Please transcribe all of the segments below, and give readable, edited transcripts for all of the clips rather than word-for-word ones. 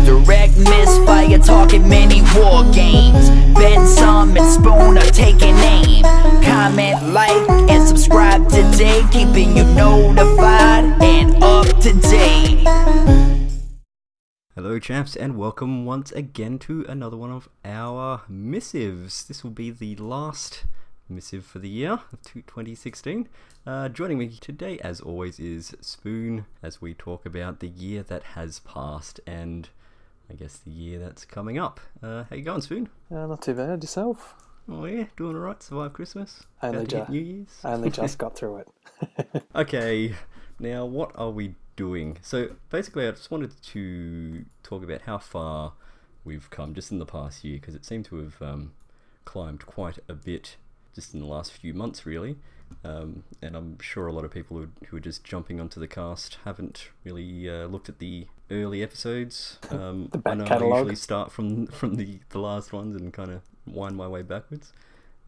direct misfire, talking many war games. Bensome and Spoon are taking aim. Comment, like, and subscribe today, keeping you notified and up to date. Hello chaps, and welcome once again to another one of our missives. This will be the last missive for the year of 2016. Joining me today, as always, is Spoon, as we talk about the year that has passed and I guess the year that's coming up. How you going, Spoon? Not too bad. Yourself? Oh yeah, doing alright. Survived Christmas. Only New Year's. I only just got through it. Okay, now what are we doing? So basically I just wanted to talk about how far we've come just in the past year, because it seemed to have climbed quite a bit just in the last few months, really. And I'm sure a lot of people who are just jumping onto the cast haven't really looked at the early episodes. The I back know catalogue. I usually start from the last ones and kind of wind my way backwards.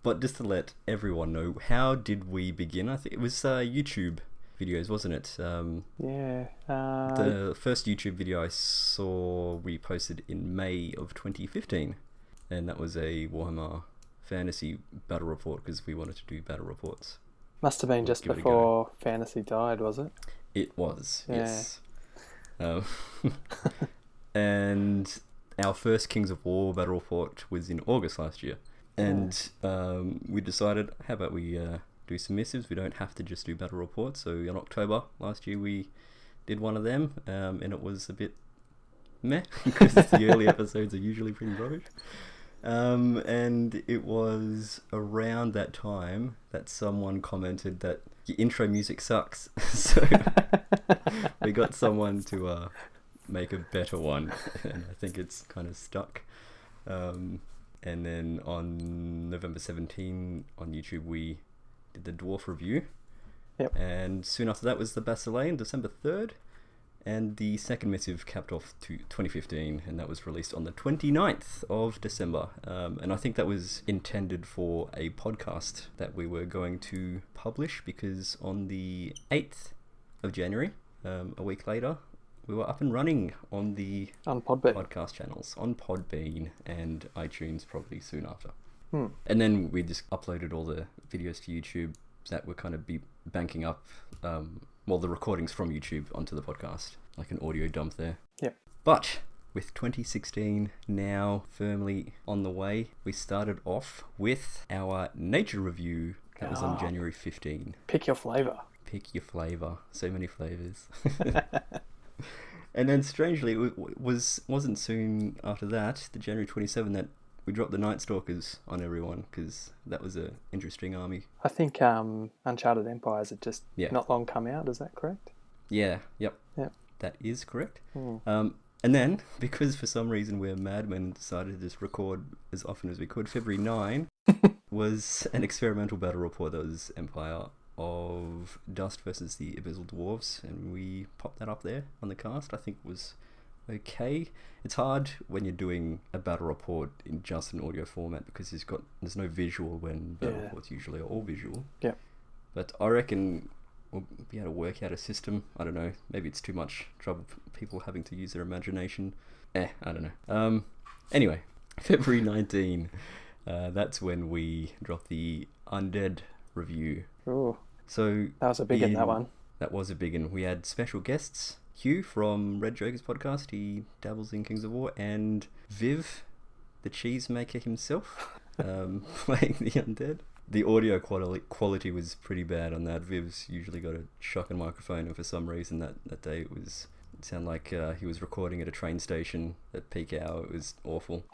But just to let everyone know, how did we begin? I think it was YouTube videos, wasn't it? Yeah. The first YouTube video I saw we posted in May of 2015, and that was a Warhammer Fantasy battle report, because we wanted to do battle reports. Must have been just Give it a before Fantasy died, was it? It was, Yeah. yes. And our first Kings of War battle report was in August last year, and we decided, how about we do some missives? We don't have to just do battle reports. So in October last year we did one of them, and it was a bit meh because the early episodes are usually pretty rubbish. And it was around that time that someone commented that your intro music sucks. So we got someone to make a better one, and I think it's kind of stuck. And then on November 17 on YouTube we did the Dwarf review. Yep. And soon after that was the Basilean, December 3rd. And the second missive capped off to 2015, and that was released on the 29th of December. And I think that was intended for a podcast that we were going to publish, because on the 8th of January, a week later, we were up and running on the Podbean. podcast channels, on Podbean and iTunes probably soon after. And then we just uploaded all the videos to YouTube that were kind of be banking up, the recordings from YouTube onto the podcast, like an audio dump there. Yep. But with 2016 now firmly on the way, we started off with our nature review. That was on January 15. Pick your flavour. Pick your flavour. So many flavours. And then strangely, it wasn't soon after that, the January 27, that we dropped the Night Stalkers on everyone, because that was an interesting army. I think Uncharted Empires had just not long come out. Is that correct? Yeah, yep. That is correct. And then, because for some reason we're madmen, decided to just record as often as we could, February 9 was an experimental battle report that was Empire of Dust versus the Abyssal Dwarves, and we popped that up there on the cast. I think it was okay. It's hard when you're doing a battle report in just an audio format, because there's no visual when battle reports usually are all visual. Yeah. But I reckon we'll be able to work out a system. I don't know. Maybe it's too much trouble for people having to use their imagination. I don't know. Anyway, February 19. That's when we dropped the Undead review. Ooh. So that was a big one, that one. That was a big one. We had special guests. Hugh from Red Joker's podcast, he dabbles in Kings of War, and Viv, the cheesemaker himself, playing the undead. The audio quality was pretty bad on that. Viv's usually got a shotgun microphone, and for some reason that day it sounded like he was recording at a train station at peak hour. It was awful.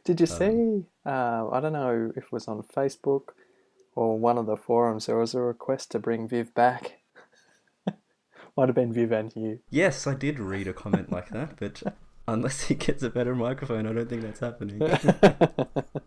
Did you see, I don't know if it was on Facebook or one of the forums, there was a request to bring Viv back. Might have been Viv and you. Yes, I did read a comment like that, but unless he gets a better microphone, I don't think that's happening.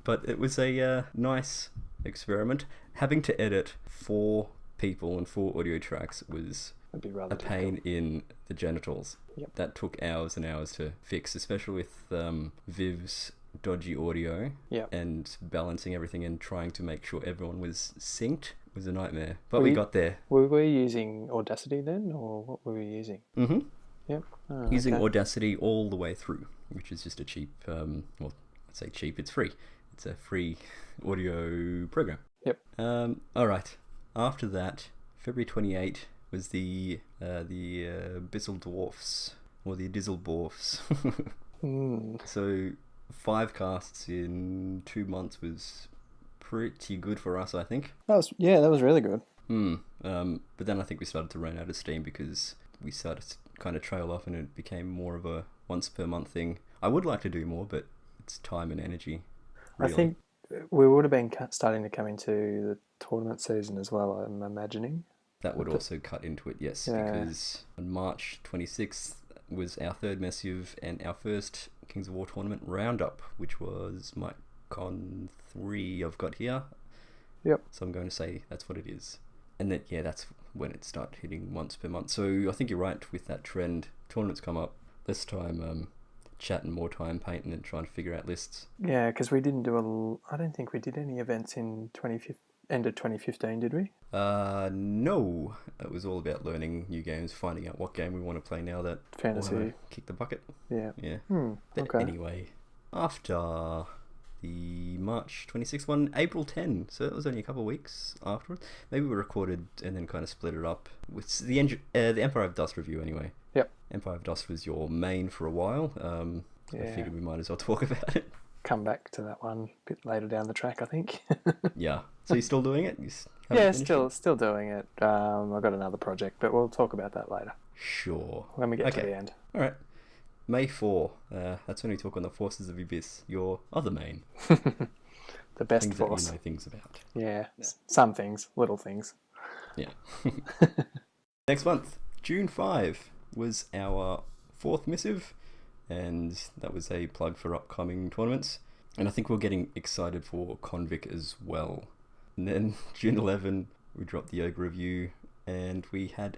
But it was a nice experiment. Having to edit 4 people and 4 audio tracks was It'd be rather a pain in the genitals. Yep. That took hours and hours to fix, especially with Viv's dodgy audio and balancing everything and trying to make sure everyone was synced was a nightmare. But we got there. Were we using Audacity then, or what were we using? Mm-hmm. Yep. Oh, using okay. Audacity all the way through, which is just a cheap, well, I'd say cheap, it's free. It's a free audio program. Yep. All right. After that, February 28 was the Bissell Dwarfs, or the Dizzledwarfs. So 5 casts in 2 months was pretty good for us, I think. That was really good. But then I think we started to run out of steam because we started to kind of trail off and it became more of a once per month thing. I would like to do more, but it's time and energy. Really. I think we would have been starting to come into the tournament season as well, I'm imagining. That would also cut into it, yes, because on March 26th was our third Missive and our first Kings of War tournament roundup, which was MikeCon 3 I've got here. Yep. So I'm going to say that's what it is. And that, that's when it started hitting once per month. So I think you're right with that trend. Tournaments come up, less time chatting, more time painting and trying to figure out lists. Yeah, because we didn't I don't think we did any events in end of 2015, did we? No. It was all about learning new games, finding out what game we want to play now that Fantasy. we'll kick the bucket. Yeah. But okay. anyway, after the March 26th one, April 10, so it was only a couple of weeks afterwards. Maybe we recorded and then kind of split it up with the Empire of Dust review anyway. Yep. Empire of Dust was your main for a while. I figured we might as well talk about it. Come back to that one a bit later down the track, I think. Yeah. So you're still doing it? Still doing it. I've got another project, but we'll talk about that later. Sure. When we get to the end. All right. May 4. That's when we talk on the Forces of Abyss, your other main. The best things force. that you know things about. Yeah. Some things, little things. Yeah. Next month, June 5, was our 4th Missive, and that was a plug for upcoming tournaments. And I think we're getting excited for Convict as well. And then June 11, we dropped the Ogre review, and we had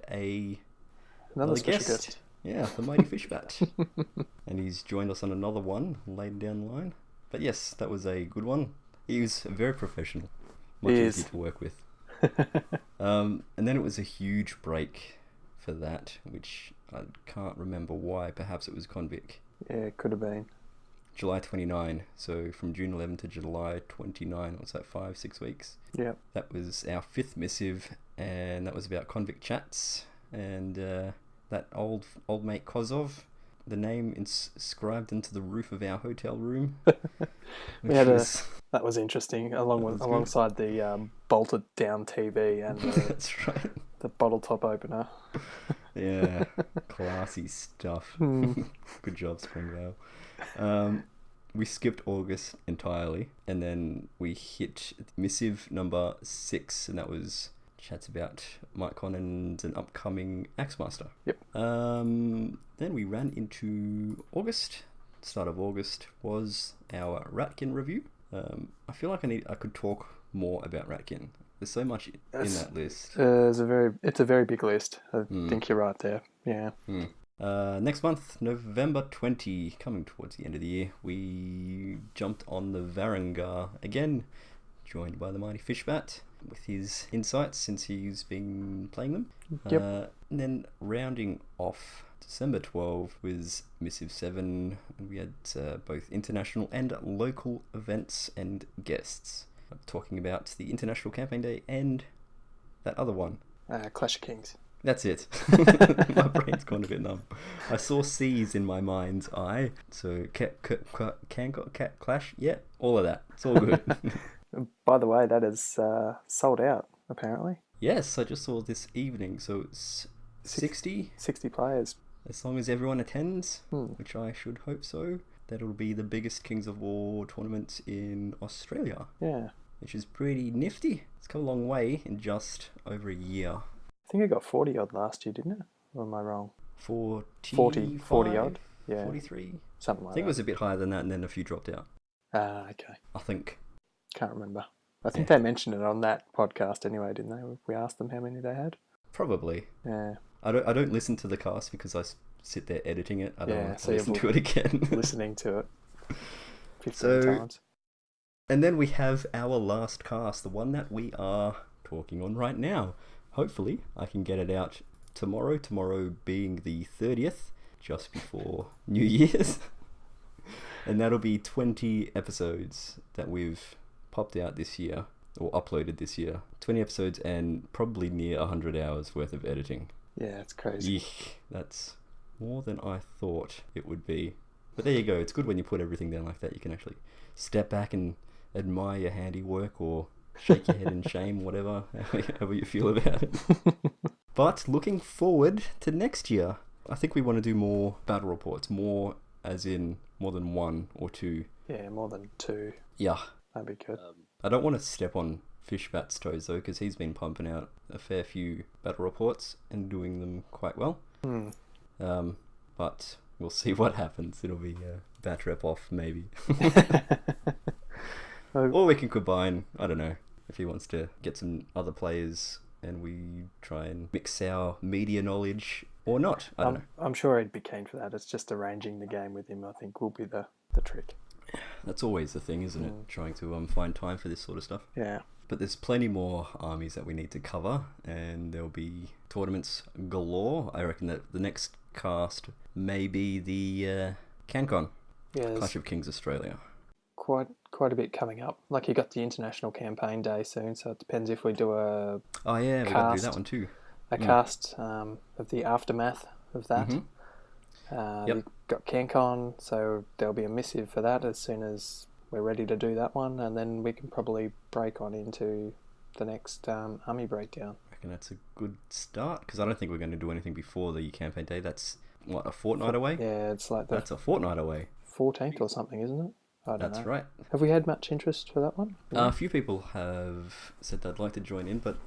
another guest. Yeah, the Mighty Fishbat. And he's joined us on another one later down the line. But yes, that was a good one. He was very professional. Much easier to work with. And then it was a huge break for that, which I can't remember why. Perhaps it was Convict. Yeah, it could have been. July 29. So from June 11 to July 29, what's that, 5-6 weeks? Yeah. That was our 5th Missive, and that was about Convict chats. And that old mate Kozov, the name inscribed into the roof of our hotel room. That was interesting, alongside the bolted down TV and that's right, the bottle top opener. Yeah, classy stuff. Good job, Springvale. We skipped August entirely, and then we hit Missive number 6, and that was chats about MikeCon and an upcoming Axemaster. Yep. Then we ran into August. Start of August was our Ratkin review. I feel like I could talk more about Ratkin. There's so much in that list. It's a very big list. I think you're right there. Yeah. Next month, November 20, coming towards the end of the year, we jumped on the Varangar again, joined by the Mighty Fishbat with his insights since he's been playing them. Yep. And then rounding off December 12 was Missive 7, and we had both international and local events and guests. I'm talking about the International Campaign Day and that other one. Clash of Kings. That's it. My brain's gone a bit numb. I saw C's in my mind's eye. So, Clash? Yeah, all of that. It's all good. By the way, that is sold out, apparently. Yes, I just saw this evening. So, it's 60? 60 players. As long as everyone attends, which I should hope so, that'll be the biggest Kings of War tournament in Australia. Yeah. Which is pretty nifty. It's come a long way in just over a year. I think it got 40 odd last year, didn't it? Or am I wrong? 40 odd? Yeah. 43? Something like that. I think it was a bit higher than that, and then a few dropped out. Okay. I think. Can't remember. I think they mentioned it on that podcast anyway, didn't they? We asked them how many they had. Probably. Yeah. I don't listen to the cast because I sit there editing it. I don't want to listen to it again. Listening to it 15 times. And then we have our last cast, the one that we are talking on right now. Hopefully, I can get it out tomorrow. Tomorrow being the 30th. just before New Year's. And that'll be 20 episodes that we've popped out this year, or uploaded this year. 20 episodes and probably near 100 hours worth of editing. Yeah, it's crazy. Eek, that's more than I thought it would be. But there you go. It's good when you put everything down like that. You can actually step back and admire your handiwork, or shake your head in shame, whatever, however you feel about it. But looking forward to next year, I think we want to do more battle reports, more as in more than one or two. Yeah, more than two. Yeah. That'd be good. I don't want to step on Fishbat's toes though, because he's been pumping out a fair few battle reports and doing them quite well. But we'll see what happens. It'll be a bat rep off maybe. Or we can combine, I don't know, if he wants to get some other players and we try and mix our media knowledge or not. I don't know. I'm sure he'd be keen for that. It's just arranging the game with him, I think, will be the trick. That's always the thing, isn't it? Trying to find time for this sort of stuff. Yeah. But there's plenty more armies that we need to cover, and there'll be tournaments galore. I reckon that the next cast may be the CanCon, Yeah, Clash of Kings Australia. quite a bit coming up. Like, you got the International Campaign Day soon, so it depends if we do a Oh yeah, we got to do that one too. cast of the aftermath of that. You've got CanCon, so there'll be a missive for that as soon as we're ready to do that one, and then we can probably break on into the next army breakdown. I reckon that's a good start, because I don't think we're going to do anything before the campaign day. That's, what, a fortnight away? Yeah, it's like the That's a fortnight away. 14th or something, isn't it? I don't know. That's right. Have we had much interest for that one? A few people have said they'd like to join in, but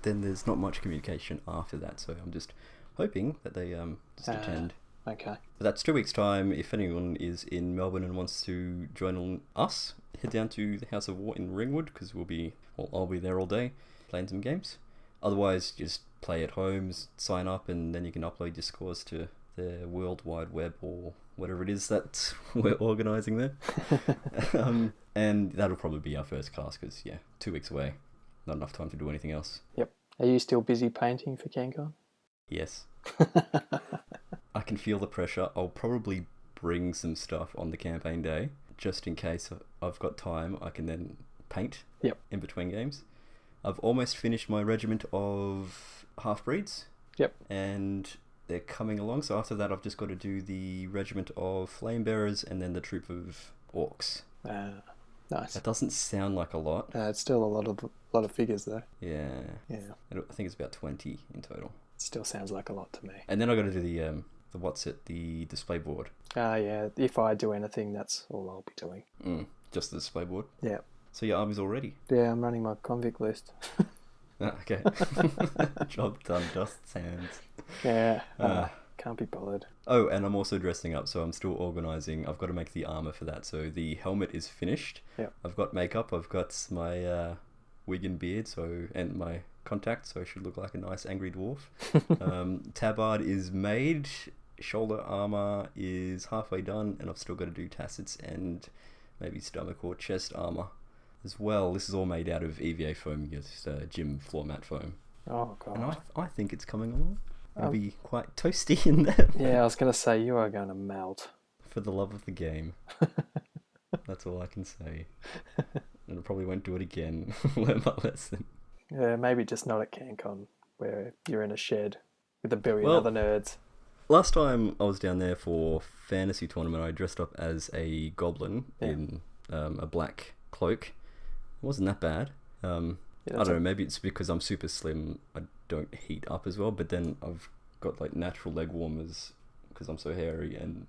then there's not much communication after that, so I'm just hoping that they just attend. Okay. But that's 2 weeks' time. If anyone is in Melbourne and wants to join us, head down to the House of War in Ringwood, because I'll be there all day playing some games. Otherwise, just play at home, sign up, and then you can upload your scores to the World Wide Web or whatever it is that we're organising there. And that'll probably be our first cast, because 2 weeks away, not enough time to do anything else. Yep. Are you still busy painting for CanCon? Yes. I can feel the pressure. I'll probably bring some stuff on the campaign day, just in case I've got time. I can then paint in between games. I've almost finished my regiment of half-breeds. Yep. And they're coming along, so after that I've just got to do the regiment of flame bearers and then the troop of orcs. Nice. That doesn't sound like a lot. It's still a lot of figures though. Yeah. Yeah. I think it's about 20 in total. It still sounds like a lot to me. And then I've got to do the display board. Yeah. If I do anything, that's all I'll be doing. Just the display board. Yeah. So your army's all ready? Yeah, I'm running my convict list. Okay. Job done, dust sands. Yeah. Can't be bothered. Oh, and I'm also dressing up, so I'm still organising. I've got to make the armour for that. So the helmet is finished. Yep. I've got makeup. I've got my wig and beard, and my contacts, so I should look like a nice angry dwarf. Tabard is made. Shoulder armour is halfway done, and I've still got to do tassets and maybe stomach or chest armour as well. This is all made out of EVA foam, just gym floor mat foam. Oh god. And I think it's coming along. It'll be quite toasty in there. Yeah, I was going to say, you are going to melt. For the love of the game. That's all I can say. And I probably won't do it again. Learn my lesson. Yeah, maybe just not at CanCon, where you're in a shed with a billion other nerds. Last time I was down there for fantasy tournament, I dressed up as a goblin in a black cloak. It wasn't that bad. I don't know, maybe it's because I'm super slim, I don't heat up as well, but then I've got like natural leg warmers because I'm so hairy, and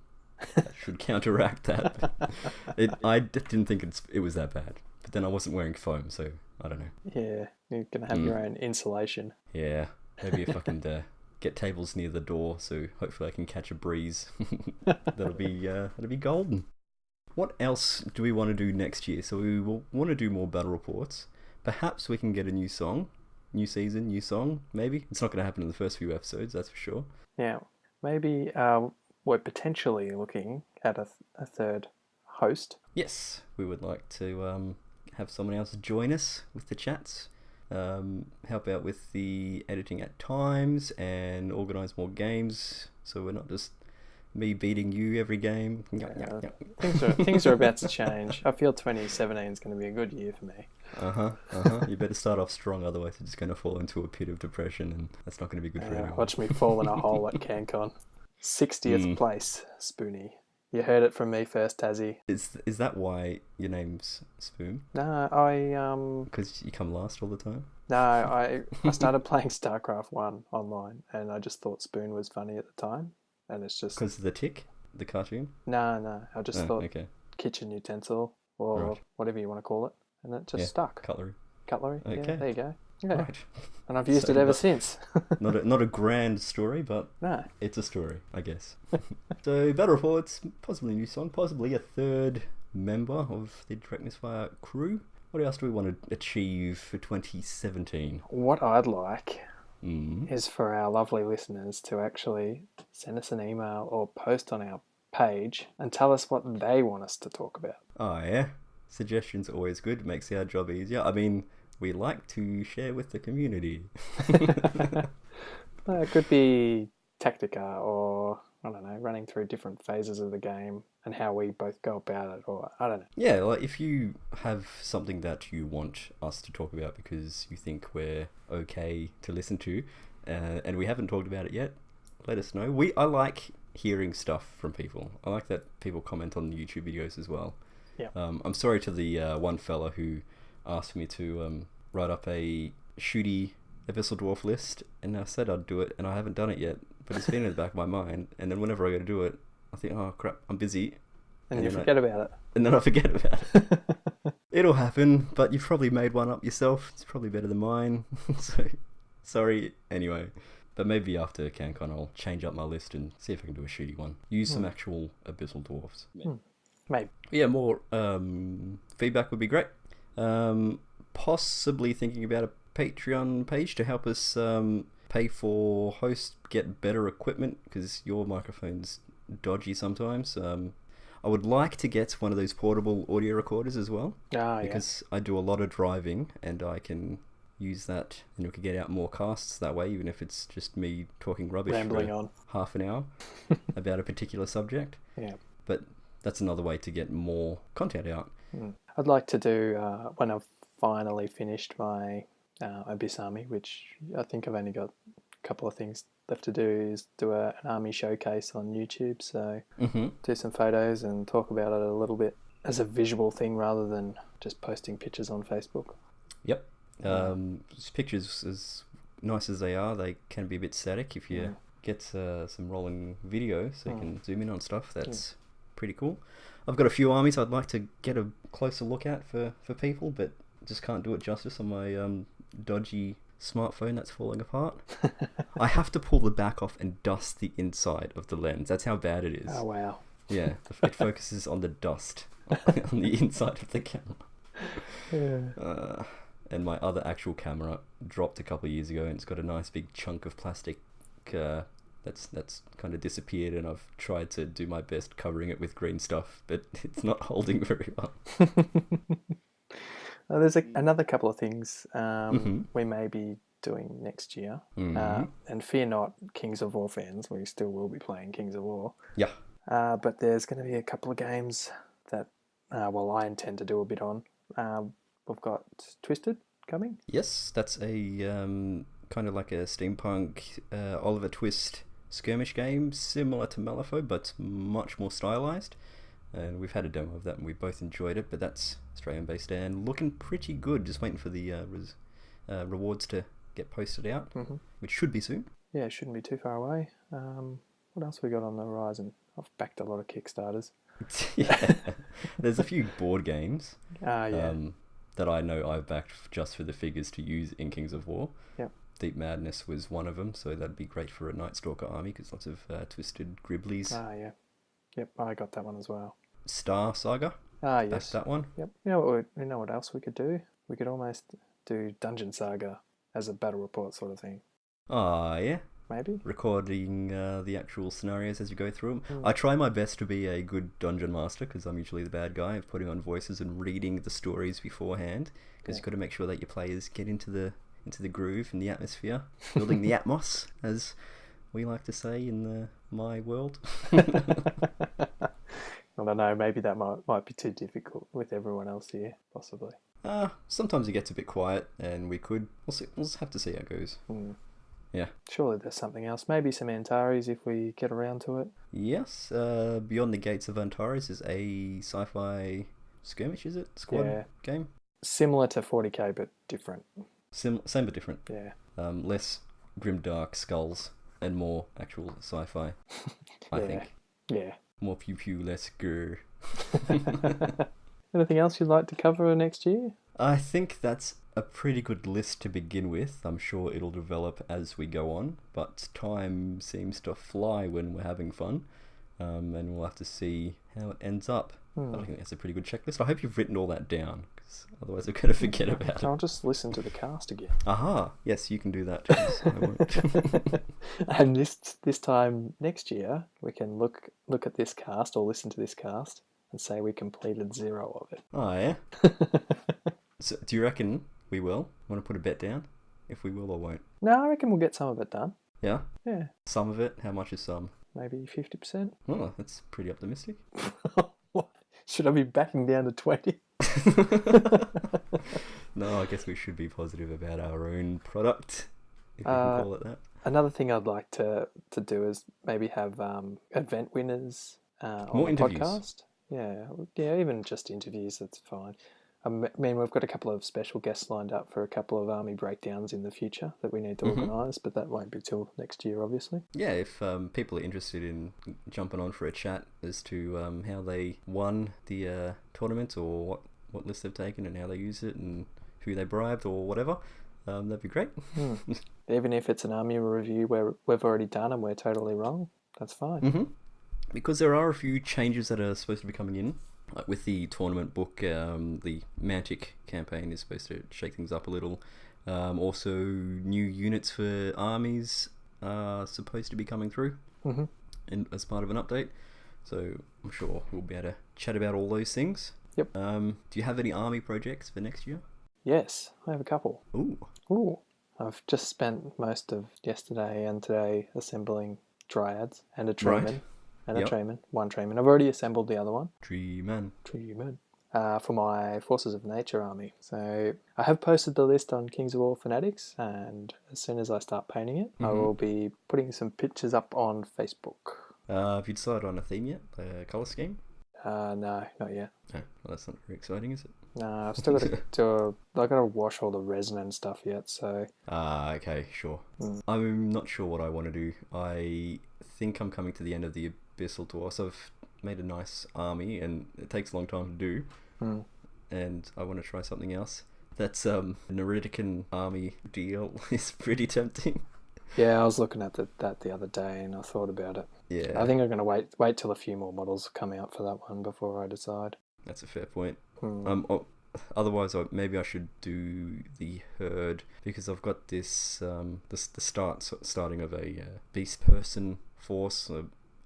that should counteract that. I didn't think it was that bad, but then I wasn't wearing foam, so I don't know. Yeah, you're going to have your own insulation. Yeah, maybe if I can get tables near the door, so hopefully I can catch a breeze. that'll be golden. What else do we want to do next year? So we will want to do more battle reports. Perhaps we can get a new song, new season, new song, maybe. It's not going to happen in the first few episodes, that's for sure. Yeah, maybe we're potentially looking at a third host. Yes, we would like to have someone else join us with the chats, help out with the editing at times, and organise more games, so we're not just me beating you every game. Things are about to change. I feel 2017 is going to be a good year for me. You better start off strong, otherwise it's just going to fall into a pit of depression, and that's not going to be good for anyone. Watch me fall in a hole at CanCon. 60th place, Spoonie. You heard it from me first, Tassie. Is that why your name's Spoon? No, Because you come last all the time? No, I started playing StarCraft 1 online, and I just thought Spoon was funny at the time, and it's just... Because of the tick? The cartoon? No, I just thought okay. kitchen utensil, or whatever you want to call it, and it just stuck. Cutlery. Okay. Yeah, there you go. Yeah. Right. And I've used it ever since. not a grand story, but it's a story, I guess. So, Battle Reports, possibly a new song, possibly a third member of the Direct Misfire crew. What else do we want to achieve for 2017? What I'd like is for our lovely listeners to actually send us an email or post on our page and tell us what they want us to talk about. Oh, yeah. Suggestions are always good. Makes our job easier. I mean, we like to share with the community. It could be Tactica, or, I don't know, running through different phases of the game and how we both go about it, or I don't know. Yeah, like if you have something that you want us to talk about because you think we're okay to listen to, and we haven't talked about it yet, let us know. I like hearing stuff from people. I like that people comment on the YouTube videos as well. Yeah. I'm sorry to the one fella who asked me to write up a shooty Abyssal Dwarf list, and I said I'd do it, and I haven't done it yet, but it's been in the back of my mind, and then whenever I go to do it, I think, oh crap, I'm busy. And you forget about it. And then I forget about it. It'll happen, but you've probably made one up yourself. It's probably better than mine, so sorry anyway. But maybe after CanCon I'll change up my list and see if I can do a shooty one. Use some actual Abyssal Dwarfs. Maybe. Yeah, more feedback would be great. Possibly thinking about a Patreon page to help us pay for hosts, get better equipment, because your microphone's dodgy sometimes. I would like to get one of those portable audio recorders as well, because I do a lot of driving and I can use that, and we could get out more casts that way, even if it's just me talking rubbish rambling on half an hour about a particular subject. Yeah. But that's another way to get more content out. I'd like to do, when I've finally finished my Abyss Army, which I think I've only got a couple of things left to do, is do an army showcase on YouTube. So do some photos and talk about it a little bit as a visual thing rather than just posting pictures on Facebook. Yep. Pictures, as nice as they are, they can be a bit static. If you get some rolling video so you can zoom in on stuff, that's pretty cool. I've got a few armies I'd like to get a closer look at for people, but just can't do it justice on my dodgy smartphone that's falling apart. I have to pull the back off and dust the inside of the lens. That's how bad it is. Oh, wow. Yeah, it focuses on the dust on the inside of the camera. Yeah. And my other actual camera dropped a couple of years ago, and it's got a nice big chunk of plastic that's kind of disappeared, and I've tried to do my best covering it with green stuff, but it's not holding very well. There's another couple of things we may be doing next year. And fear not, Kings of War fans, we still will be playing Kings of War. Yeah. But there's going to be a couple of games that, I intend to do a bit on. We've got Twisted coming. Yes, that's a kind of like a steampunk Oliver Twist skirmish game, similar to Malifaux, but much more stylized. And we've had a demo of that, and we both enjoyed it. But that's Australian-based and looking pretty good. Just waiting for the rewards to get posted out, which should be soon. Yeah, it shouldn't be too far away. What else we got on the horizon? I've backed a lot of Kickstarters. Yeah, there's a few board games. Yeah. That I know I've backed just for the figures to use in Kings of War. Yep. Deep Madness was one of them, so that'd be great for a Night Stalker army, because lots of twisted Griblies. Yeah. Yep, I got that one as well. Star Saga. Yes. That's that one. Yep. You know what else we could do? We could almost do Dungeon Saga as a battle report sort of thing. Yeah. Maybe. Recording the actual scenarios as you go through them. I try my best to be a good dungeon master, because I'm usually the bad guy of putting on voices and reading the stories beforehand, because you've got to make sure that your players get into the groove and the atmosphere, building the atmos, as we like to say in the my world. I don't know, maybe that might be too difficult with everyone else here, possibly. Sometimes it gets a bit quiet, and we'll see. We'll just have to see how it goes. Yeah. Surely there's something else. Maybe some Antares if we get around to it. Yes. Beyond the Gates of Antares is a sci-fi skirmish, is it? Squad game? Similar to 40k, but different. Same but different. Yeah. Less grimdark skulls and more actual sci-fi, I think. Yeah. More pew-pew, less grr. Anything else you'd like to cover next year? I think that's a pretty good list to begin with. I'm sure it'll develop as we go on, but time seems to fly when we're having fun, and we'll have to see how it ends up. I think that's a pretty good checklist. I hope you've written all that down, because otherwise we're going to forget about it. I'll just listen to the cast again. Aha! Yes, you can do that. I won't. And this time next year, we can look at this cast or listen to this cast and say we completed 0 of it. Oh, yeah? So, do you reckon we will? Want to put a bet down? If we will or won't? No, I reckon we'll get some of it done. Yeah? Yeah. Some of it? How much is some? Maybe 50%. Oh, that's pretty optimistic. What? Should I be backing down to 20? No, I guess we should be positive about our own product, if you can call it that. Another thing I'd like to do is maybe have event winners on More the interviews. podcast. Yeah, even just interviews, that's fine. I mean, we've got a couple of special guests lined up for a couple of army breakdowns in the future that we need to organise, but that won't be till next year, obviously. Yeah, if people are interested in jumping on for a chat as to how they won the tournament or what list they've taken and how they use it and who they bribed or whatever, that'd be great. Even if it's an army review where we've already done and we're totally wrong, that's fine. Because there are a few changes that are supposed to be coming in. Like with the tournament book, the Mantic campaign is supposed to shake things up a little. Also, new units for armies are supposed to be coming through as part of an update. So I'm sure we'll be able to chat about all those things. Yep. Do you have any army projects for next year? Yes, I have a couple. Ooh. I've just spent most of yesterday and today assembling dryads and a treeman. Right. And a treeman. One treeman. I've already assembled the other one. Treeman. For my Forces of Nature army. So I have posted the list on Kings of War Fanatics, and as soon as I start painting it, I will be putting some pictures up on Facebook. Have you decided on a theme yet? A colour scheme? No, not yet. Oh, well, that's not very exciting, is it? No, I've still got to I've got to wash all the resin and stuff yet, so... Okay, sure. I'm not sure what I want to do. I think I'm coming to the end of the Abyssal Dwarfs. I've made a nice army, and it takes a long time to do, and I want to try something else. That's an Iridican army deal is pretty tempting. Yeah, I was looking at that the other day, and I thought about it. Yeah. I think I'm going to wait till a few more models come out for that one before I decide. That's a fair point. Otherwise, maybe I should do the herd, because I've got this the starting of a beast person force,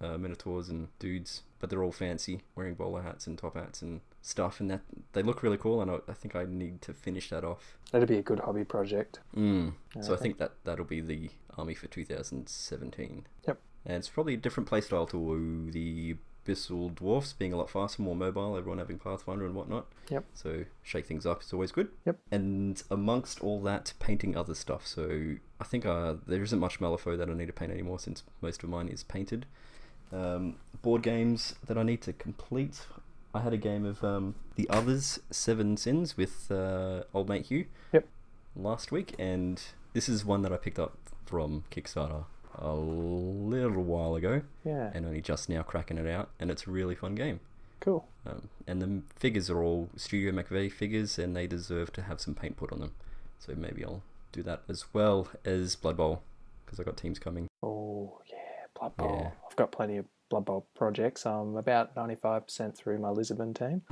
minotaurs and dudes, but they're all fancy, wearing bowler hats and top hats and stuff, and that they look really cool, and I think I need to finish that off. That'd be a good hobby project. So I think that'll be the army for 2017. Yep. And it's probably a different playstyle to the Abyssal Dwarfs, being a lot faster, more mobile, everyone having Pathfinder and whatnot. Yep. So shake things up, it's always good. Yep. And amongst all that, painting other stuff. So I think there isn't much Malifaux that I need to paint anymore, since most of mine is painted. Board games that I need to complete. I had a game of The Others 7 Sins with old mate Hugh last week, and this is one that I picked up from Kickstarter a little while ago, and only just now cracking it out, and it's a really fun game. Cool. And the figures are all Studio McVeigh figures, and they deserve to have some paint put on them. So maybe I'll do that as well as Blood Bowl, because I got teams coming. Oh yeah, Blood Bowl. Yeah. I've got plenty of Blood Bowl projects. I'm about 95% through my Lisbon team.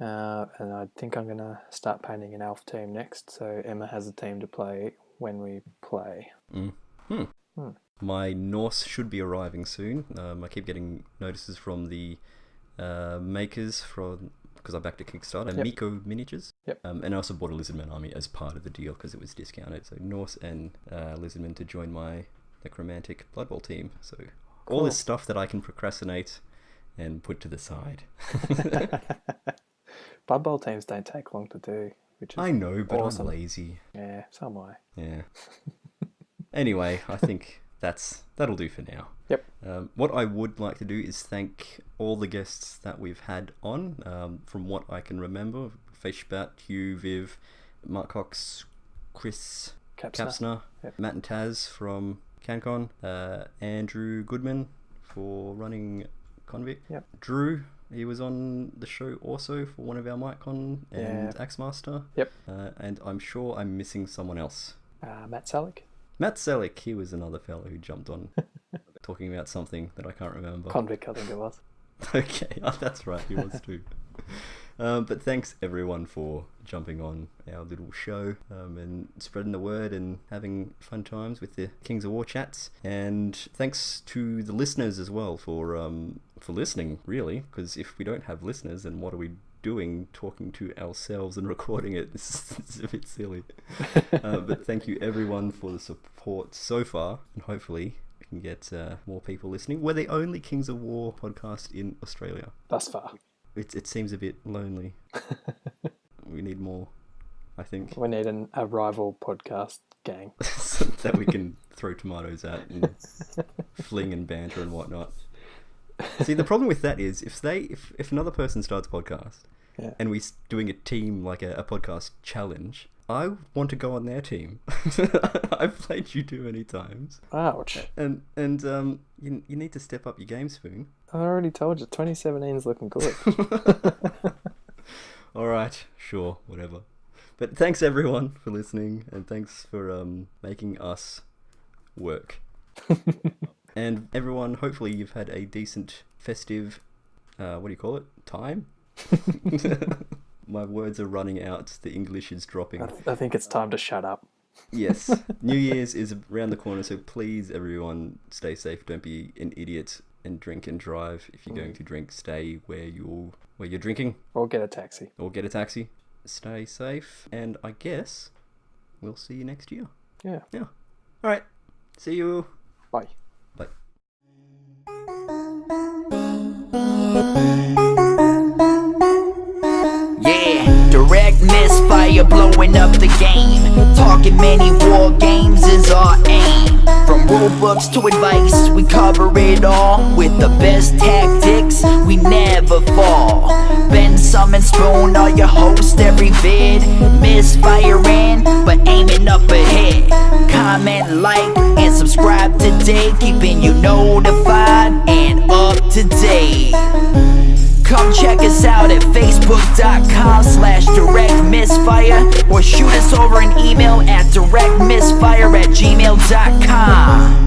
And I think I'm going to start painting an elf team next, so Emma has a team to play when we play. My Norse should be arriving soon. I keep getting notices from the makers because I backed a Kickstarter, Miko Miniatures. And I also bought a Lizardman army as part of the deal because it was discounted. So Norse and Lizardman to join my Necromantic Blood Bowl team. So all this stuff that I can procrastinate and put to the side. Blood Bowl teams don't take long to do, which is I know, but awesome. I'm lazy. Yeah, so am I. Yeah. Anyway, I think that'll do for now. Yep. What I would like to do is thank all the guests that we've had on. From what I can remember, Fishbat, Hugh, Viv, Mark Cox, Chris Kapsner, Yep. Matt and Taz from CanCon, Andrew Goodman for running Convict, Yep. Drew, he was on the show also for one of our MicCon, and Axemaster. Yep. And I'm sure I'm missing someone else. Matt Selick. Matt Selick, he was another fellow who jumped on talking about something that I can't remember. Convict, I think it was. Okay, that's right, he was too. But thanks everyone for jumping on our little show and spreading the word and having fun times with the Kings of War chats. And thanks to the listeners as well for listening, really, because if we don't have listeners, then what are we doing talking to ourselves and recording it? This is a bit silly. But thank you everyone for the support so far, and hopefully we can get more people listening. We're the only Kings of War podcast in Australia. Thus far. It seems a bit lonely. We need more, I think. We need a rival podcast gang. So that we can throw tomatoes at and fling and banter and whatnot. See, the problem with that is if another person starts a podcast and we're doing a team, like a podcast challenge, I want to go on their team. I've played you too many times. Ouch. And you need to step up your game, Spoon. I already told you, 2017's looking good. Alright, sure, whatever. But thanks everyone for listening, and thanks for making us work. And everyone, hopefully you've had a decent festive, what do you call it, time? My words are running out, the English is dropping. I think it's time to shut up. Yes, New Year's is around the corner, so please everyone stay safe, don't be an idiot and drink and drive. If you're going to drink, stay where you're drinking. Or get a taxi. Stay safe, and I guess we'll see you next year. Yeah. Alright, see you. Bye. Bye. Yeah, direct misfire blowing up the game. Talking many war games is our aim. From rulebooks to advice, we cover it all. With the best tactics, we never fall. Bensome and Spoon are your hosts every vid. Misfiring, but aiming up ahead. Comment, like, and subscribe today, keeping you notified and up to date. Come check us out at facebook.com/directmisfire or shoot us over an email at directmisfire@gmail.com.